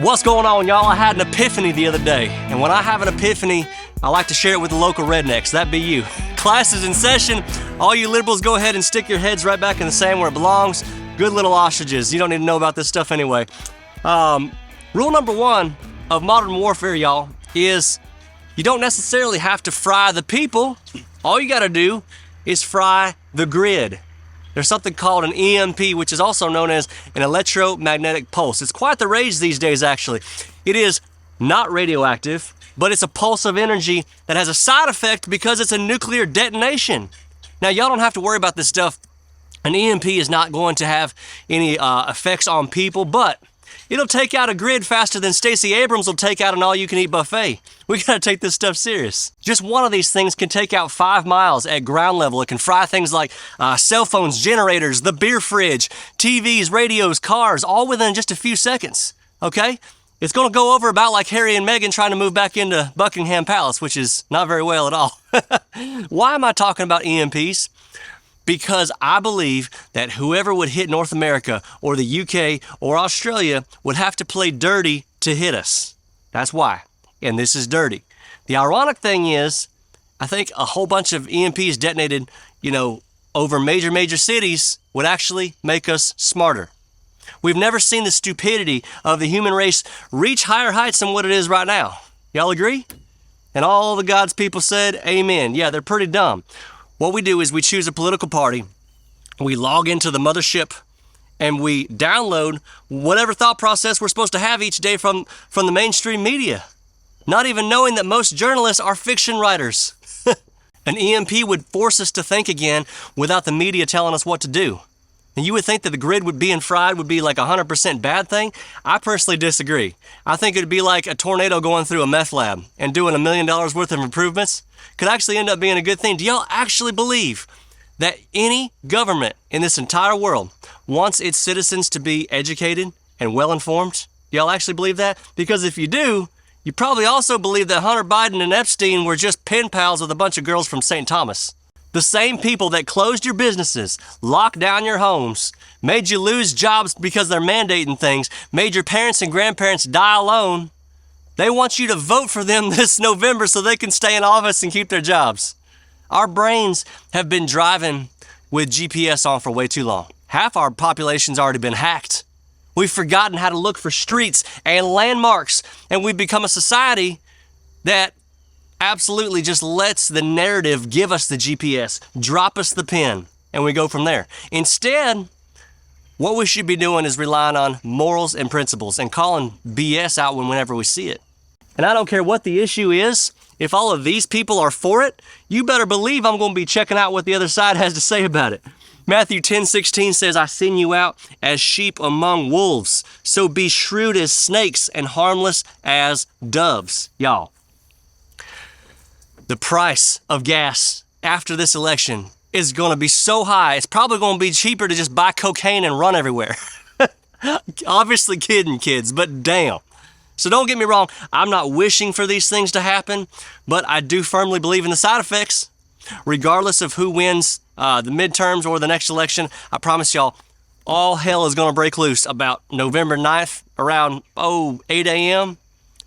What's going on, y'all? I had an epiphany the other day, and when I have an epiphany, I like to share it with the local rednecks. That be you. Class is in session. All you liberals, go ahead and stick your heads right back in the sand where it belongs. Good little ostriches. You don't need to know about this stuff anyway. Rule number one of modern warfare, y'all, is you don't necessarily have to fry the people. All you gotta do is fry the grid. There's something called an EMP, which is also known as an electromagnetic pulse. It's quite the rage these days, actually. It is not radioactive, but it's a pulse of energy that has a side effect because it's a nuclear detonation. Now, y'all don't have to worry about this stuff. An EMP is not going to have any effects on people, but it'll take out a grid faster than Stacey Abrams will take out an all-you-can-eat buffet. We gotta take this stuff serious. Just one of these things can take out 5 miles at ground level. It can fry things like cell phones, generators, the beer fridge, TVs, radios, cars, all within just a few seconds, okay? It's gonna go over about like Harry and Meghan trying to move back into Buckingham Palace, which is not very well at all. Why am I talking about EMPs? Because I believe that whoever would hit North America or the UK or Australia would have to play dirty to hit us. That's why. And this is dirty. The ironic thing is, I think a whole bunch of EMPs detonated, over major cities would actually make us smarter. We've never seen the stupidity of the human race reach higher heights than what it is right now. Y'all agree? And all the God's people said, amen. Yeah, they're pretty dumb. What we do is we choose a political party, we log into the mothership, and we download whatever thought process we're supposed to have each day from the mainstream media, not even knowing that most journalists are fiction writers. An EMP would force us to think again without the media telling us what to do. And you would think that the grid being fried would be like 100% bad thing. I personally disagree. I think it would be like a tornado going through a meth lab and doing $1 million worth of improvements. Could actually end up being a good thing. Do y'all actually believe that any government in this entire world wants its citizens to be educated and well-informed? Do y'all actually believe that? Because if you do, you probably also believe that Hunter Biden and Epstein were just pen pals with a bunch of girls from St. Thomas. The same people that closed your businesses, locked down your homes, made you lose jobs because they're mandating things, made your parents and grandparents die alone, they want you to vote for them this November so they can stay in office and keep their jobs. Our brains have been driving with GPS on for way too long. Half our population's already been hacked. We've forgotten how to look for streets and landmarks, and we've become a society that absolutely just lets the narrative give us the GPS, drop us the pin, and we go from there. Instead, what we should be doing is relying on morals and principles and calling BS out whenever we see it. And I don't care what the issue is, if all of these people are for it, you better believe I'm going to be checking out what the other side has to say about it. Matthew 10:16 says, I send you out as sheep among wolves, so be shrewd as snakes and harmless as doves. Y'all, the price of gas after this election is going to be so high, it's probably going to be cheaper to just buy cocaine and run everywhere. Obviously kidding, kids, but damn. So don't get me wrong, I'm not wishing for these things to happen, but I do firmly believe in the side effects. Regardless of who wins the midterms or the next election, I promise y'all, all hell is going to break loose about November 9th around 8 a.m.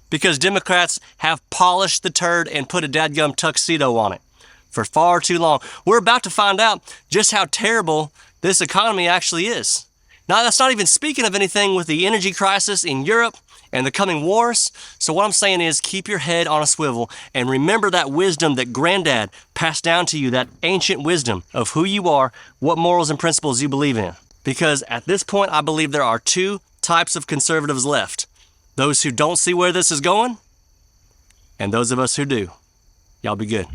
because Democrats have polished the turd and put a dadgum tuxedo on it for far too long. We're about to find out just how terrible this economy actually is. Now, that's not even speaking of anything with the energy crisis in Europe and the coming wars. So what I'm saying is keep your head on a swivel and remember that wisdom that Granddad passed down to you, that ancient wisdom of who you are, what morals and principles you believe in. Because at this point, I believe there are 2 types of conservatives left. Those who don't see where this is going, and those of us who do. Y'all be good.